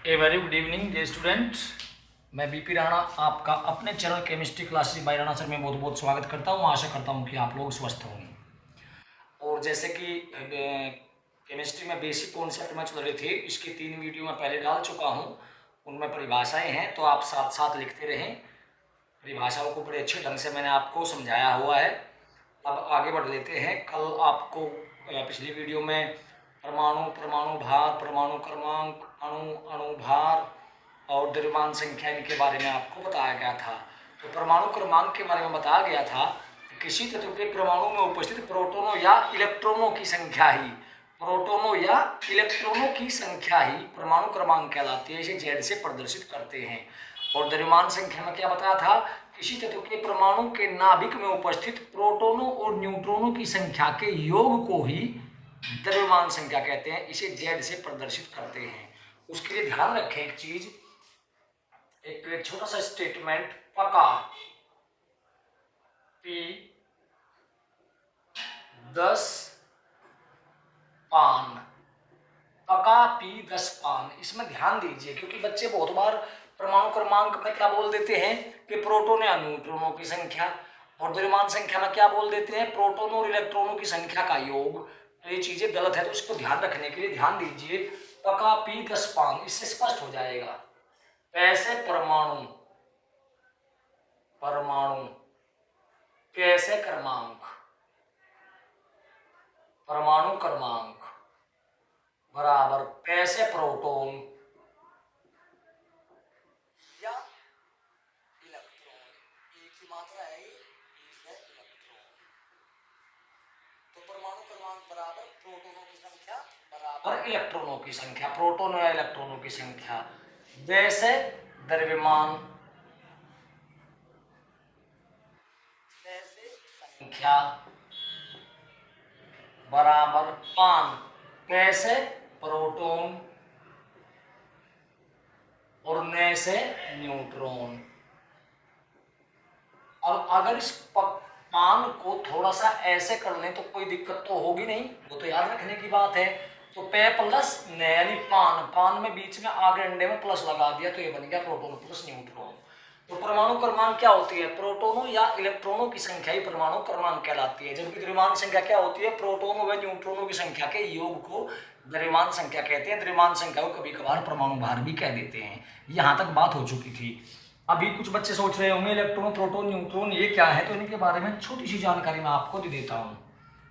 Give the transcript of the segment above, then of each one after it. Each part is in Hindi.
A very good evening day student. मैं बीपी राणा आपका अपने channel chemistry classes bye Rana sir में बहुत बहुत स्वागत करता हूं। आशा करता हूं कि आप लोग स्वस्थ होंगे। और जैसे कि केमिस्ट्री में बेसिक कॉन्सेप्ट में चल रहे थे, इसकी 3 वीडियो मैं पहले डाल चुका हूं। उनमें परिभाषाएं हैं, तो आप साथ साथ लिखते रहें। परिभाषाओं को बड़े अच्छे ढंग से मैंने आपको समझाया हुआ है। अब आगे बढ़ लेते हैं। कल आपको पिछली वीडियो में परमाणु, परमाणु भार, परमाणु क्रमांक, अणु, अणु भार और द्रव्यमान संख्या इनके बारे में आपको बताया गया था। तो परमाणु क्रमांक के बारे में बताया गया था कि किसी तत्व के परमाणु में उपस्थित प्रोटॉनों या इलेक्ट्रॉनों की संख्या ही परमाणु क्रमांक कहलाती है। इसे जेड से प्रदर्शित करते हैं। और द्रव्यमान संख्या में क्या बताया था? किसी तत्व के परमाणु के नाभिक में उपस्थित प्रोटॉनों और न्यूट्रॉनों की संख्या के योग को ही द्रव्यमान संख्या कहते हैं। इसे जेड से प्रदर्शित करते हैं। उसके लिए ध्यान रखें एक चीज, एक छोटा सा स्टेटमेंट, पका पी 10 पान, पका पी 10 पान। इसमें ध्यान दीजिए, क्योंकि बच्चे बहुत बार परमाणु क्रमांक में क्या बोल देते हैं कि प्रोटॉन या न्यूट्रॉनों की संख्या, और द्रव्यमान संख्या में क्या बोल देते हैं? प्रोटॉन और इलेक्ट्रॉनों की संख्या का योग। तो ये चीजें गलत है, तो इसको ध्यान रखने के लिए ध्यान दीजिए। पका पी 10 पान, इससे स्पष्ट हो जाएगा। पैसे परमाणु, परमाणु कैसे क्रमांक, परमाणु क्रमांक बराबर पैसे प्रोटॉन या इलेक्ट्रॉन। एक ही मात्रा है, इलेक्ट्रॉन। तो परमाणु क्रमांक बराबर प्रोटॉनों की संख्या बराबर इलेक्ट्रॉनों की संख्या, प्रोटॉन या इलेक्ट्रॉनों की संख्या। वैसे द्रव्यमान संख्या बराबर पान कैसे प्रोटॉन और न से न्यूट्रॉन। और अगर इस पान को थोड़ा सा ऐसे कर लें तो कोई दिक्कत तो होगी नहीं, वो तो याद रखने की बात है। तो पे प्लस न यानी पान, पान में बीच में आगे अंडे में प्लस लगा दिया, तो ये बन गया प्रोटॉन प्लस न्यूट्रॉन। तो परमाणु क्रमांक क्या होती है? प्रोटॉनों या इलेक्ट्रॉनों की संख्या ही परमाणु क्रमांक कहलाती है। जबकि द्रव्यमान संख्या क्या होती है? प्रोटॉनों व न्यूट्रॉनों की संख्या के योग को द्रव्यमान संख्या कहते हैं। द्रव्यमान संख्या को कभी कभार परमाणु भार भी कह देते हैं। यहां तक बात हो चुकी थी। अभी कुछ बच्चे सोच रहे होंगे इलेक्ट्रॉन, प्रोटॉन, न्यूट्रॉन ये क्या है, तो इनके बारे में छोटी सी जानकारी मैं आपको दे देता हूं।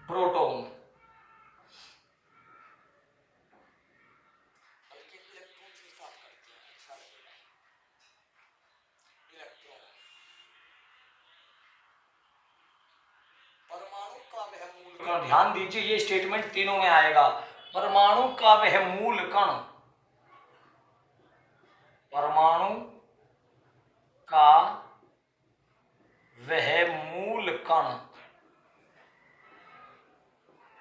प्रोटॉन ध्यान दीजिए, ये स्टेटमेंट तीनों में आएगा। परमाणु का वह मूल कण, परमाणु का वह मूल कण,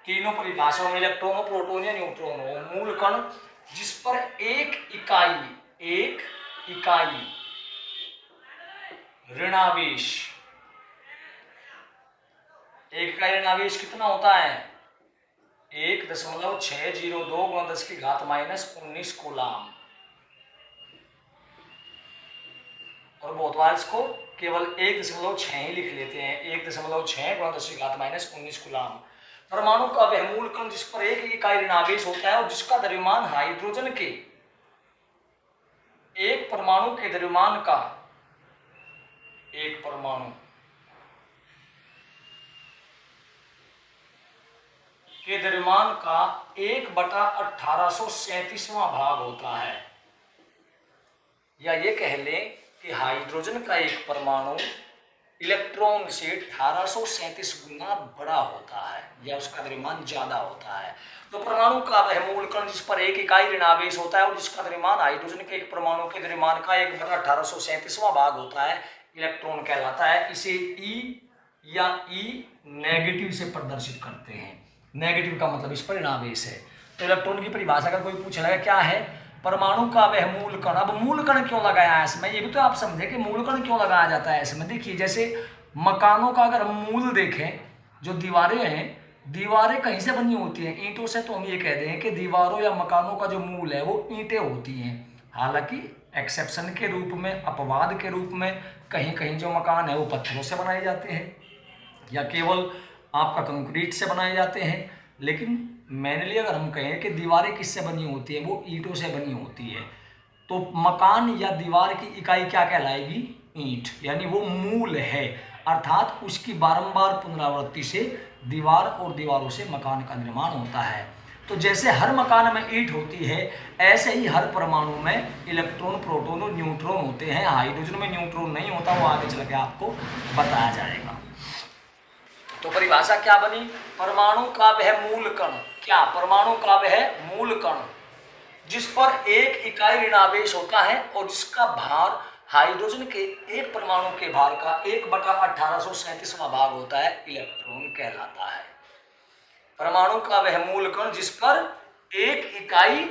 तीनों परिभाषाओं में इलेक्ट्रॉन हो, प्रोटॉन या न्यूट्रॉन हो, मूल कण जिस पर एक इकाई ऋणावेश, एक इकाई ऋणावेश कितना होता है? 1.602 × 10⁻⁻19 कूलाम। और बहुत बार इसको केवल 1.6 ही लिख लेते हैं, 1.6 × 10⁻⁻19 कूलाम। परमाणु का वह मूल कण जिस पर एक इकाई ऋणावेश होता है और जिसका द्रव्यमान हाइड्रोजन के एक परमाणु के द्रव्यमान का, एक परमाणु के द्रव्यमान का 1/1837वां भाग होता है। या ये कह लें कि हाइड्रोजन का एक परमाणु इलेक्ट्रॉन से 1837 गुना बड़ा होता है, या उसका द्रव्यमान ज्यादा होता है। तो परमाणु का वह मूल कण जिस पर एक इकाई ऋणावेश होता है और जिसका द्रव्यमान हाइड्रोजन के एक परमाणु के द्रव्यमान का 1/1837वां भाग होता है, इलेक्ट्रॉन कहलाता है। इसे ई या ई नेगेटिव से प्रदर्शित करते हैं। नेगेटिव का मतलब इस पर ऋणावेश है। तो इलेक्ट्रॉन की परिभाषा का कोई पूछ लगा क्या है? परमाणु का वह मूल कण। अब मूल कण क्यों लगाया है इसमें, ये भी तो आप समझे कि मूल कण क्यों लगाया जाता है इसमें। देखिए, जैसे मकानों का अगर हम मूल देखें, जो दीवारें हैं, दीवारें कहीं से बनी होती हैं? ईंटों से। तो हम ये कह दें कि दीवारों या मकानों का जो मूल है वो ईंटें होती हैं। हालांकि एक्सेप्शन के रूप में, अपवाद के रूप में कहीं कहीं जो मकान है वो पत्थरों से बनाए जाते हैं या केवल आपका कंक्रीट से बनाए जाते हैं, लेकिन मेनली अगर हम कहें कि दीवारें किससे बनी होती है, वो ईंटों से बनी होती है। तो मकान या दीवार की इकाई क्या कहलाएगी? ईंट, यानी वो मूल है, अर्थात उसकी बारंबार पुनरावृत्ति से दीवार और दीवारों से मकान का निर्माण होता है। तो जैसे हर मकान में ईंट होती है, ऐसे ही हर परमाणु में इलेक्ट्रॉन, प्रोटॉन और न्यूट्रॉन होते हैं। हाइड्रोजन में न्यूट्रॉन नहीं होता, वो आगे चल के आपको बताया जाएगा। तो परिभाषा क्या बनी? परमाणु का वह मूल कण, क्या? परमाणु का वह मूल कण जिस पर एक इकाई ऋणावेश होता है और जिसका भार हाइड्रोजन के एक परमाणु के भार का 1/1837वां भाग होता है, इलेक्ट्रॉन कहलाता है। परमाणु का वह मूल कण जिस पर एक इकाई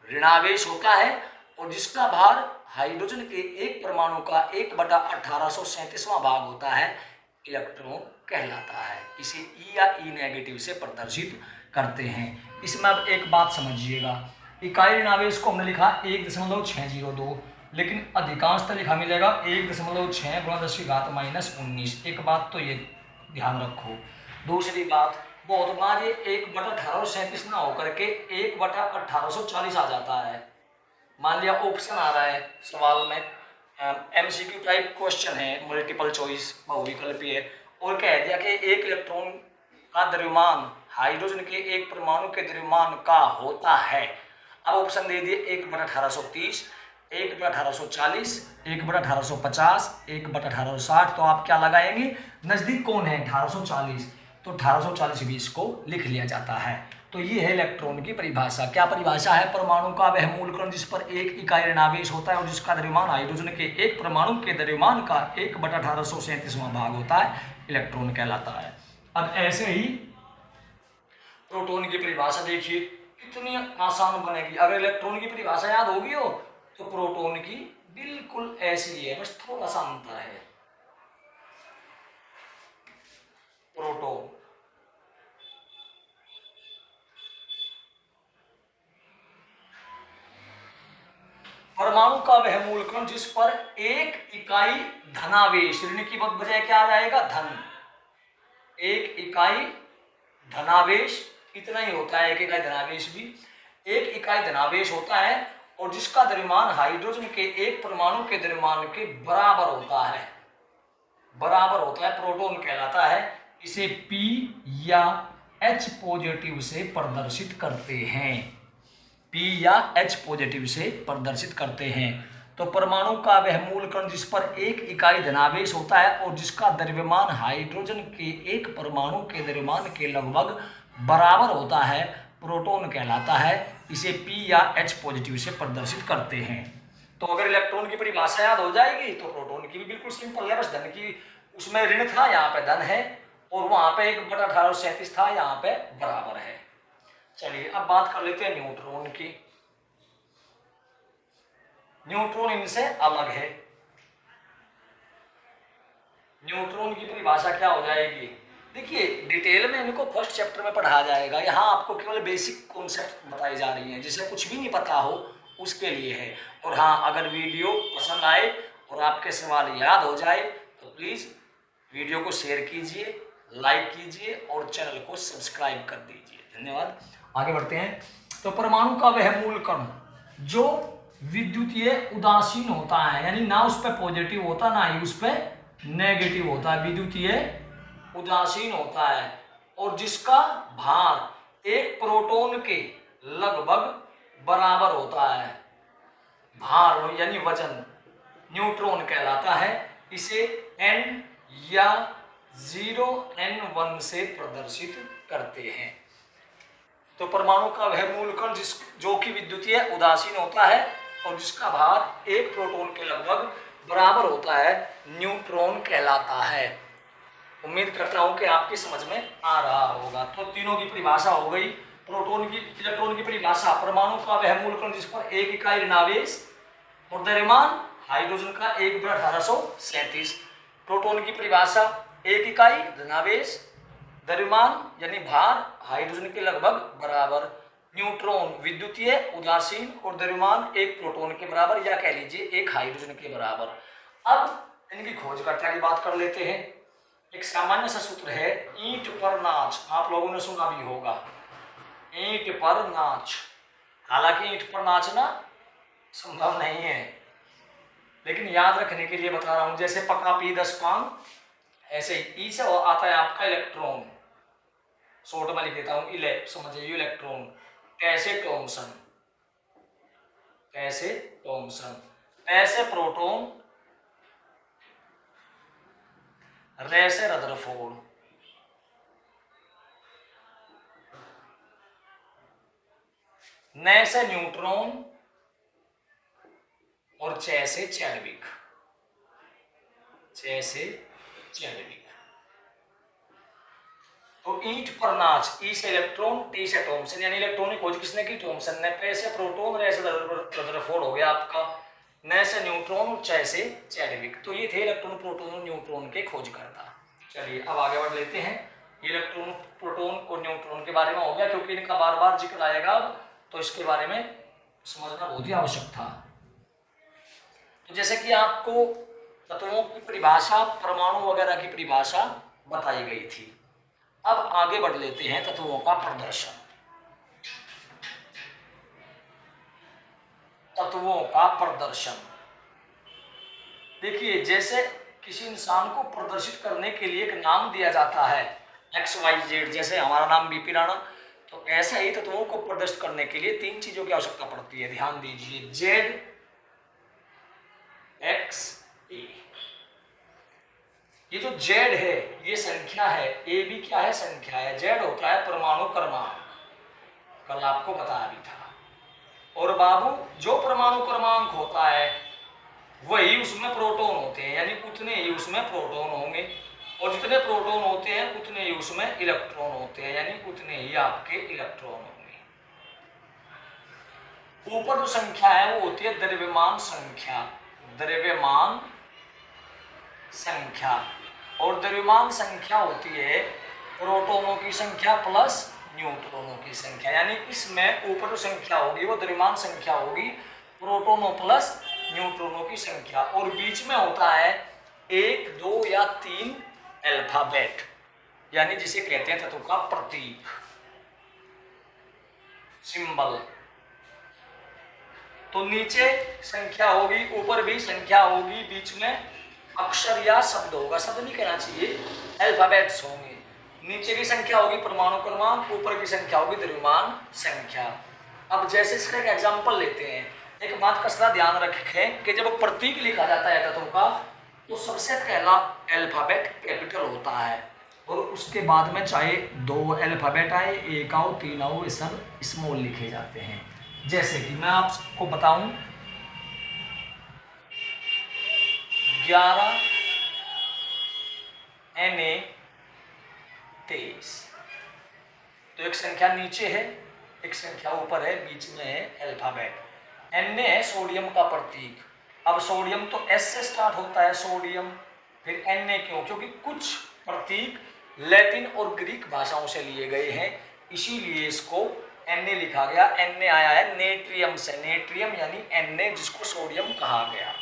ऋणावेश होता है और जिसका भार हाइड्रोजन के एक परमाणु का 1/1837वां भाग होता है, इलेक्ट्रॉन कहलाता है। इसे ई या ई नेगेटिव से प्रदर्शित करते हैं। इसमें अब एक बात समझिएगा, इकाई ऋणावेश को हमने लिखा 1.602, लेकिन अधिकांशतः लिखा मिलेगा 1.6 × 10⁻⁻19। एक बात तो ये ध्यान रखो। दूसरी बात, बहुत बार ये 1/1837 ना होकर के 1/1840 आ जाता है। मान लिया ऑप्शन आ रहा है सवाल में, MCQ टाइप क्वेश्चन है, मल्टीपल चॉइस बहुविकल्पीय है, और कह दिया कि एक इलेक्ट्रॉन का द्रव्यमान हाइड्रोजन के एक परमाणु के द्रव्यमान का होता है। अब ऑप्शन दे दिए 1/1830, 1/1840, 1/1850, 1/1860। तो आप क्या लगाएंगे? नजदीक कौन है? 1840, तो 1840-20 को लिख लिया जाता है। तो ये है इलेक्ट्रॉन की परिभाषा। क्या परिभाषा है? परमाणु का वह मूल कण जिस पर एक इकाई ऋणावेश होता है और जिसका द्रव्यमान हाइड्रोजन के एक परमाणु के द्रव्यमान का 1/1837वां भाग होता है, इलेक्ट्रॉन कहलाता है। अब ऐसे ही प्रोटॉन की परिभाषा देखिए, कितनी आसान बनेगी। अगर इलेक्ट्रॉन की परिभाषा याद होगी हो तो प्रोटॉन की बिल्कुल ऐसी ही है, बस थोड़ा सा अंतर है। प्रोटॉन परमाणु का वह मूल कण जिस पर एक इकाई धनावेश, ऋण की बजाय क्या आ जाएगा? धन। एक इकाई धनावेश, इतना ही होता है, एक इकाई धनावेश भी, एक इकाई धनावेश होता है और जिसका द्रव्यमान हाइड्रोजन के एक परमाणु के द्रव्यमान के बराबर होता है, बराबर होता है, प्रोटॉन कहलाता है। इसे P या H पॉजिटिव से प्रदर्शित करते हैं, P या H पॉजिटिव से प्रदर्शित करते हैं। तो परमाणु का वह मूल कण जिस पर एक इकाई धनावेश होता है और जिसका द्रव्यमान हाइड्रोजन के एक परमाणु के द्रव्यमान के लगभग बराबर होता है, प्रोटॉन कहलाता है। इसे P या H पॉजिटिव से प्रदर्शित करते हैं। तो अगर इलेक्ट्रॉन की परिभाषा याद हो जाएगी तो प्रोटॉन की भी बिल्कुल सिंपल है, बस धन की, उसमें ऋण था, यहाँ पे धन है, और वहां पे 1/1837 था, यहाँ पे बराबर है। चलिए अब बात कर लेते हैं न्यूट्रॉन की। न्यूट्रॉन इनसे अलग है। न्यूट्रॉन की परिभाषा क्या हो जाएगी? देखिए डिटेल में इनको फर्स्ट चैप्टर में पढ़ाया जाएगा, यहाँ आपको केवल बेसिक कॉन्सेप्ट बताई जा रही हैं, जिसे कुछ भी नहीं पता हो उसके लिए है। और हाँ, अगर वीडियो पसंद आए और आपके सवाल याद हो जाए तो प्लीज़ वीडियो को शेयर कीजिए, लाइक कीजिए और चैनल को सब्सक्राइब कर दीजिए। धन्यवाद। आगे बढ़ते हैं। तो परमाणु का वह मूल कण जो विद्युतीय उदासीन होता है, यानी ना उस पर पॉजिटिव होता ना ही उस पर नेगेटिव होता है, विद्युतीय उदासीन होता है, और जिसका भार एक प्रोटॉन के लगभग बराबर होता है, भार यानी वजन, न्यूट्रॉन कहलाता है। इसे n या 0n1 से प्रदर्शित करते हैं। तो परमाणु का वह मूल कण जो कि विद्युतीय उदासीन होता है और जिसका भार एक प्रोटॉन के लगभग बराबर होता है, न्यूट्रॉन कहलाता है। उम्मीद करता हूं कि आपकी समझ में आ रहा होगा। तो तीनों की परिभाषा हो गई। प्रोटॉन की, इलेक्ट्रॉन की परिभाषा, परमाणु का वह मूल कण जिस पर एक इकाई ऋणावेश और द्रव्यमान हाइड्रोजन का 1/1837। प्रोटॉन की परिभाषा, एक इकाई धनावेश, द्रव्यमान यानी भार हाइड्रोजन के लगभग बराबर, न्यूट्रॉन विद्युतीय उदासीन और द्रव्यमान एक प्रोटॉन के बराबर, या कह लीजिए एक हाइड्रोजन के बराबर। अब इनकी खोजकर्ता की बात कर लेते हैं। एक सामान्य सा सूत्र है, ईंट पर नाच, आप लोगों ने सुना भी होगा, ईंट पर नाच। हालांकि ईंट पर नाचना संभव नहीं है, लेकिन याद रखने के लिए बता रहा हूं। जैसे पका पी 10 पान, ऐसे ही ई से आता है आपका इलेक्ट्रॉन, शॉर्ट में लिख देता हूं समझिए इलेक्ट्रॉन। कैसे टॉमसन, कैसे टॉमसन, ऐसे प्रोटॉन, रे से रदरफोर्ड, ने से न्यूट्रॉन और चे से चैडविक, चे से चैडविक। तो ईंट पर नाच, ई से इलेक्ट्रॉन, टी से टॉमसन, यानी इलेक्ट्रॉन की खोज किसने की? टॉमसन ने। पे से प्रोटॉन, रे से रदरफोर्ड हो गया आपका, ने से न्यूट्रॉन और चे से चैडविक। तो ये थे इलेक्ट्रॉन, प्रोटॉन और न्यूट्रॉन के खोजकर्ता। चलिए अब आगे बढ़ लेते हैं। इलेक्ट्रॉन, प्रोटॉन और न्यूट्रॉन के बारे में हो गया, क्योंकि इनका बार बार जिक्र आएगा अब, तो इसके बारे में समझना बहुत ही आवश्यक था। तो जैसे कि आपको तत्वों की परिभाषा, परमाणु वगैरह की परिभाषा बताई गई थी। अब आगे बढ़ लेते हैं तत्वों का प्रदर्शन। तत्वों का प्रदर्शन, देखिए जैसे किसी इंसान को प्रदर्शित करने के लिए एक नाम दिया जाता है XYZ, जैसे हमारा नाम बीपी राणा, तो ऐसा ही तत्वों को प्रदर्शित करने के लिए 3 चीजों की आवश्यकता पड़ती है। ध्यान दीजिए, Z, X, A। ये जो Z है ये संख्या है, A भी क्या है? संख्या है। Z होता है परमाणु क्रमांक, कल आपको बताया भी था। और बाबू जो परमाणु क्रमांक होता है वही उसमें प्रोटॉन होते हैं, यानी उतने ही उसमें प्रोटॉन होंगे, और जितने प्रोटॉन होते हैं उतने ही उसमें इलेक्ट्रॉन होते हैं, यानी उतने ही आपके इलेक्ट्रॉन होंगे। ऊपर जो संख्या है वो होती है द्रव्यमान संख्या, द्रव्यमान संख्या। और द्रव्यमान संख्या होती है प्रोटॉनों की संख्या प्लस न्यूट्रॉनों की संख्या, यानी इसमें ऊपर जो संख्या होगी वो द्रव्यमान संख्या होगी, प्रोटॉनों प्लस न्यूट्रॉनों की संख्या। और बीच में होता है 1, 2 या 3 अल्फाबेट, यानी जिसे कहते हैं तत्व का प्रतीक, सिंबल। तो नीचे संख्या होगी, ऊपर भी संख्या होगी, बीच में अक्षर या शब्द होगा, शब्द नहीं कहना चाहिए, अल्फाबेट्स होंगे। नीचे की संख्या होगी परमाणु क्रमांक, ऊपर की संख्या होगी द्रव्यमान संख्या। अब जैसे इसका एक एग्जांपल लेते हैं। एक बात का सदा ध्यान रखें कि जब प्रतीक लिखा जाता है तत्व का, तो सबसे पहला अल्फाबेट कैपिटल होता है, और उसके बाद में चाहे 2 अल्फाबेट आए, 1 आओ, 3 आओ, ये सब स्मॉल लिखे जाते हैं। जैसे कि मैं आपको बताऊं 11 Na 23, तो एक संख्या नीचे है, एक संख्या ऊपर है, बीच में है अल्फाबेट। Na है सोडियम का प्रतीक। अब सोडियम तो S से स्टार्ट होता है, सोडियम, फिर Na क्यों? क्योंकि कुछ प्रतीक लैटिन और ग्रीक भाषाओं से लिए गए हैं, इसीलिए इसको Na लिखा गया। Na आया है नेट्रियम से, नेट्रियम यानी Na, जिसको सोडियम कहा गया।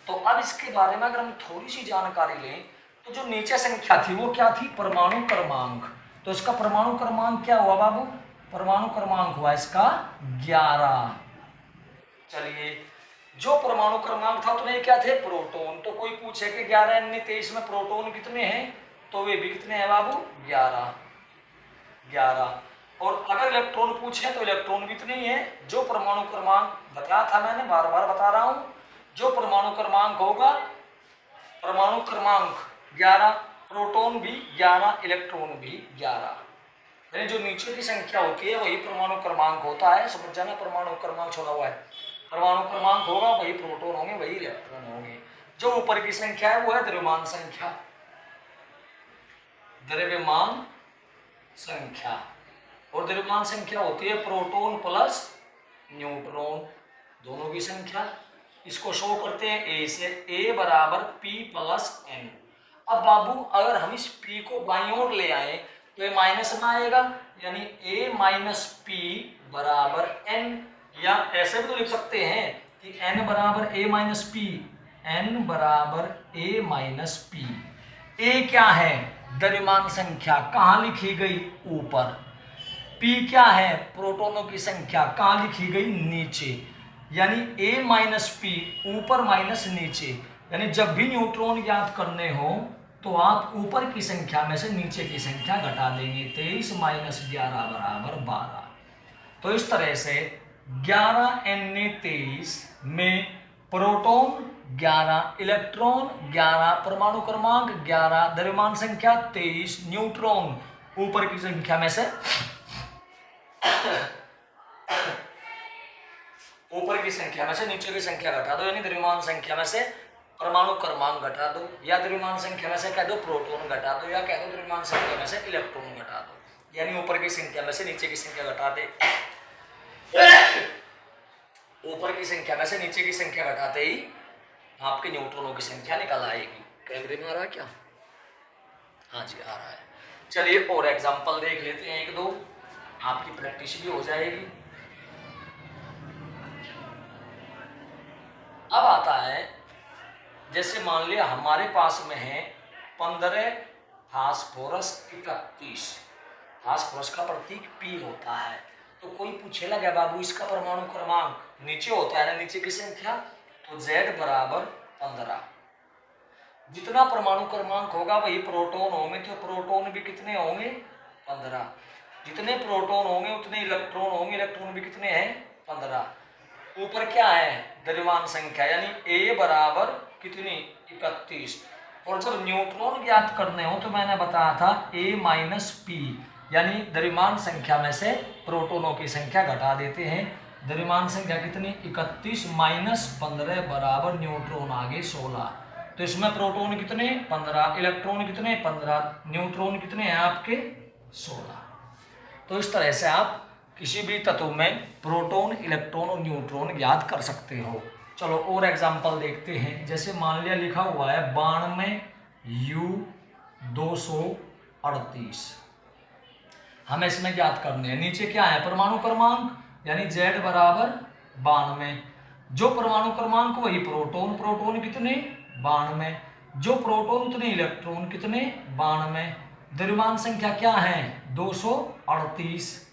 तो अब इसके बारे में अगर हम थोड़ी सी जानकारी लें, तो जो नीचे संख्या थी वो क्या थी? परमाणु क्रमांक। तो इसका परमाणु क्रमांक क्या हुआ बाबू? परमाणु क्रमांक हुआ इसका 11। चलिए, जो परमाणु क्रमांक था उतने क्या थे? प्रोटॉन। तो कोई पूछे कि 11 N 23 में प्रोटॉन कितने हैं, तो वे भी कितने हैं बाबू? 11। और अगर इलेक्ट्रॉन पूछे तो इलेक्ट्रॉन भी इतने ही है। जो परमाणु क्रमांक बताया था मैंने, बार बार बता रहा हूं, जो परमाणु क्रमांक होगा, परमाणु क्रमांक 11, प्रोटॉन भी 11, इलेक्ट्रॉन भी 11, यानी जो नीचे की संख्या होती है वही परमाणु क्रमांक होता है। समझ जाना, परमाणु क्रमांक छोड़ा हुआ है, परमाणु क्रमांक होगा वही प्रोटॉन होंगे, वही इलेक्ट्रॉन होंगे। जो ऊपर की संख्या है वो है द्रव्यमान संख्या, द्रव्यमान संख्या। और द्रव्यमान संख्या होती है प्रोटॉन प्लस न्यूट्रॉन, दोनों की संख्या। इसको शो करते हैं A से, A बराबर P प्लस N। अब बाबू अगर हम इस P को बाईं ओर ले आए तो ये माइनस में आएगा, यानी A माइनस P बराबर n, या ऐसे भी तो लिख सकते हैं कि n बराबर a माइनस पी, n बराबर a माइनस पी। a क्या है? द्रव्यमान संख्या, कहाँ लिखी गई? ऊपर। p क्या है? प्रोटॉनों की संख्या, कहाँ लिखी गई? नीचे। यानी a माइनस पी, ऊपर माइनस नीचे। यानी जब भी न्यूट्रॉन ज्ञात करने हो तो आप ऊपर की संख्या में से नीचे की संख्या घटा देंगे। 23 माइनस 11 बराबर 12। तो इस तरह से 11 Na23 में प्रोटॉन 11, इलेक्ट्रॉन 11, परमाणु क्रमांक 11, द्रव्यमान संख्या 23, न्यूट्रॉन ऊपर की संख्या में से ऊपर की संख्या में से नीचे की संख्या घटा दो, यानी द्रव्यमान संख्या में से परमाणु क्रमांक घटा दो, या द्रव्यमान संख्या में से कह दो प्रोटॉन घटा दो, या कह दो द्रव्यमान संख्या में से इलेक्ट्रॉन घटा दो। यानी ऊपर की संख्या में से नीचे की संख्या घटा दे, ऊपर की संख्या में से नीचे की संख्या घटाते ही आपके न्यूट्रॉनों की संख्या निकल आएगी। कैमरे में आ रहा है क्या? हाँ जी आ रहा है। चलिए और एग्जांपल देख लेते हैं, एक दो, आपकी प्रैक्टिस भी हो जाएगी। अब आता है, जैसे मान लिया हमारे पास में है 15 फास्फोरस 31, फास्फोरस का प्रतीक P होता है। तो कोई पूछेगा क्या बाबू इसका परमाणु क्रमांक? नीचे होता है ना, नीचे की संख्या, तो Z बराबर 15। जितना परमाणु क्रमांक होगा वही प्रोटॉन होंगे, तो प्रोटॉन भी कितने होंगे? 15। जितने प्रोटॉन होंगे उतने इलेक्ट्रॉन होंगे, इलेक्ट्रॉन भी कितने हैं? 15। ऊपर क्या है? द्रव्यमान संख्या, यानी A बराबर कितनी? 31। और जब न्यूट्रॉन ज्ञात करने हो तो मैंने बताया था A माइनस पी, यानी द्रव्यमान संख्या में से प्रोटॉनों की संख्या घटा देते हैं। द्रव्यमान संख्या कितनी? 31 माइनस 15 बराबर न्यूट्रॉन आगे 16। तो इसमें प्रोटॉन कितने? 15, इलेक्ट्रॉन कितने? 15, न्यूट्रॉन कितने हैं आपके? 16। तो इस तरह से आप किसी भी तत्व में प्रोटॉन, इलेक्ट्रॉन और न्यूट्रॉन ज्ञात कर सकते हो। चलो और एग्जांपल देखते हैं। जैसे मान लिया लिखा हुआ है 92U238, हमें इसमें ज्ञात करने हैं। नीचे क्या है? परमाणु क्रमांक, यानी Z बराबर 92। जो परमाणु क्रमांक वही प्रोटॉन, प्रोटॉन कितने? 92। जो प्रोटॉन उतने इलेक्ट्रॉन कितने? 92। द्रव्यमान संख्या क्या है? 238।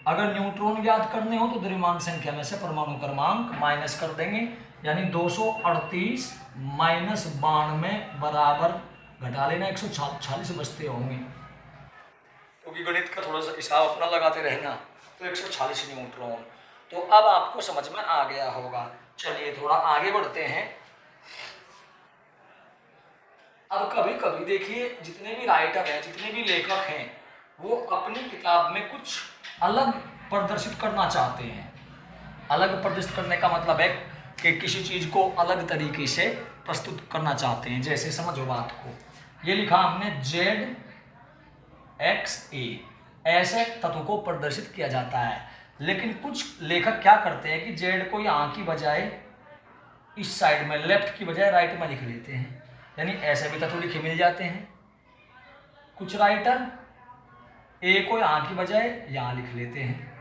अगर न्यूट्रॉन ज्ञात करने हो तो द्रव्यमान संख्या में से परमाणु क्रमांक माइनस कर देंगे, यानी 238 माइनस 92 बराबर, घटा लेना 146 बचते होंगे, क्योंकि गणित का थोड़ा सा हिसाब अपना लगाते रहना। तो 146 न्यूट्रॉन। तो अब आपको समझ में आ गया होगा। चलिए थोड़ा आगे बढ़ते हैं। अब कभी कभी देखिए, जितने भी राइटर हैं, जितने भी लेखक हैं, वो अपनी किताब में कुछ अलग प्रदर्शित करना चाहते हैं। अलग प्रदर्शित करने का मतलब है कि किसी चीज को अलग तरीके से प्रस्तुत करना चाहते हैं। जैसे समझो बात को, ये लिखा हमने ZXA, ऐसे तत्व को प्रदर्शित किया जाता है। लेकिन कुछ लेखक क्या करते हैं कि Z को यहाँ की बजाय इस साइड में, लेफ्ट की बजाय राइट में लिख लेते हैं, यानी ऐसे भी तत्व लिखे मिल जाते हैं। कुछ राइटर A को यहाँ की बजाय यहाँ लिख लेते हैं,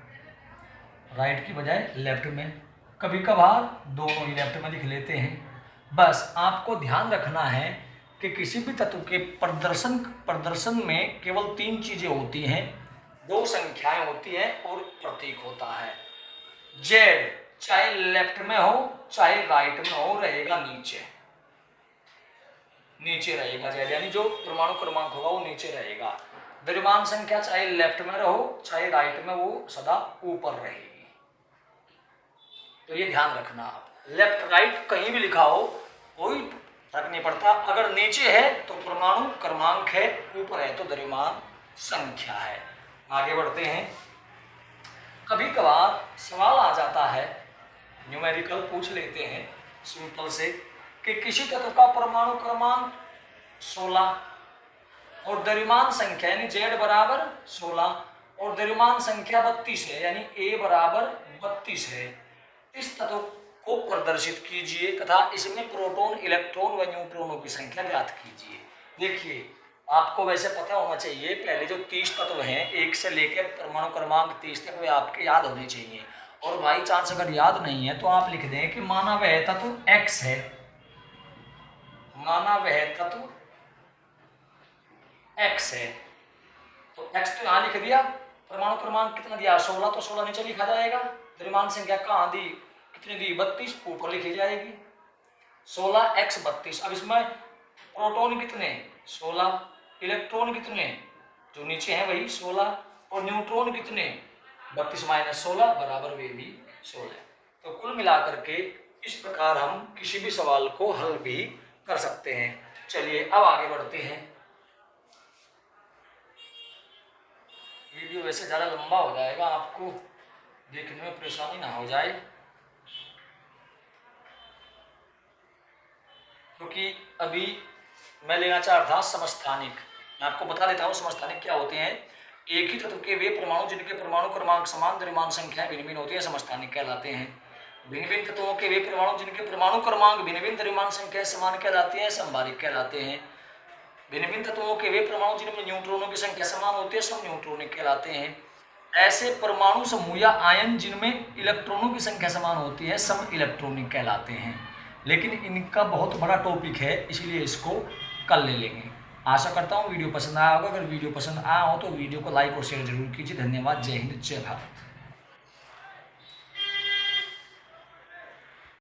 राइट की बजाय लेफ्ट में। कभी कभार दोनों ही लेफ्ट में लिख लेते हैं। बस आपको ध्यान रखना है कि किसी भी तत्व के प्रदर्शन में केवल 3 चीजें होती हैं, 2 संख्याएं होती हैं और प्रतीक होता है। Z चाहे लेफ्ट में हो चाहे राइट में हो, रहेगा नीचे रहेगा Z, यानी जो परमाणु क्रमांक होगा वो नीचे रहेगा। द्रव्यमान संख्या चाहे लेफ्ट में रहो चाहे राइट में, वो सदा ऊपर रहेगी। तो ये ध्यान रखना आप, लेफ्ट राइट कहीं भी लिखा हो कोई फर्क नहीं पड़ता। अगर नीचे है तो परमाणु क्रमांक है, ऊपर है तो द्रव्यमान संख्या है। आगे बढ़ते हैं। कभी कभार सवाल आ जाता है, न्यूमेरिकल पूछ लेते हैं सिंपल से, कि किसी तत्व का परमाणु क्रमांक 16 और द्रव्यमान संख्या यानी Z बराबर 16 और द्रव्यमान संख्या 32 है, यानी A बराबर 32 है। इस तत्व को प्रदर्शित कीजिए तथा इसमें प्रोटॉन, इलेक्ट्रॉन व न्यूट्रॉनों की संख्या ज्ञात कीजिए। देखिए आपको वैसे पता होना चाहिए, पहले जो 30 तत्व हैं 1 से लेकर परमाणु क्रमांक 30 तक वे आपके याद होने चाहिए। और बाई चांस अगर याद नहीं है तो आप लिख दें कि माना वह तत्व एक्स है, माना वह तत्व एक्स है, तो एक्स तो यहां लिख दिया। परमाणु क्रमांक कितना दिया 16, तो 16 नीचे लिखा जाएगा। द्रव्यमान संख्या कहाँ दी, कितनी दी 32, ऊपर लिखी जाएगी 16x 32। अब इसमें प्रोटॉन कितने 16, इलेक्ट्रॉन कितने जो नीचे हैं वही 16, और न्यूट्रॉन कितने 32 माइनस 16 बराबर वे भी 16। तो कुल मिलाकर के इस प्रकार हम किसी भी सवाल को हल भी कर सकते हैं। चलिए अब आगे बढ़ते हैं। वीडियो वैसे ज़्यादा लंबा हो जाएगा, आपको देखने में परेशानी ना हो जाए, क्योंकि अभी मैं लेना चाह रहा था समस्थानिक। मैं आपको बता देता हूँ समस्थानिक क्या होते हैं। एक ही तत्व के वे परमाणु जिनके परमाणु क्रमांक समान द्रव्यमान संख्या भिन्न भिन्न होती है समस्थानिक कहलाते हैं। भिन्न भिन्न तत्वों के वे परमाणु जिनके परमाणु क्रमांक भिन्न भिन्न द्रव्यमान संख्या समान कहलाते हैं समभारिक कहलाते हैं। भिन्न भिन्न तत्वों के वे परमाणु जिनमें न्यूट्रॉनों की संख्या समान होती है सम न्यूट्रॉनिक कहलाते हैं। ऐसे परमाणु समूह या आयन जिनमें इलेक्ट्रॉनों की संख्या समान होती है सम इलेक्ट्रॉनिक कहलाते हैं। लेकिन इनका बहुत बड़ा टॉपिक है, इसीलिए इसको कल ले लेंगे। आशा करता हूँ वीडियो पसंद आया होगा। अगर वीडियो पसंद आया हो तो वीडियो को लाइक और शेयर जरूर कीजिए। धन्यवाद। जय हिंद, जय भारत।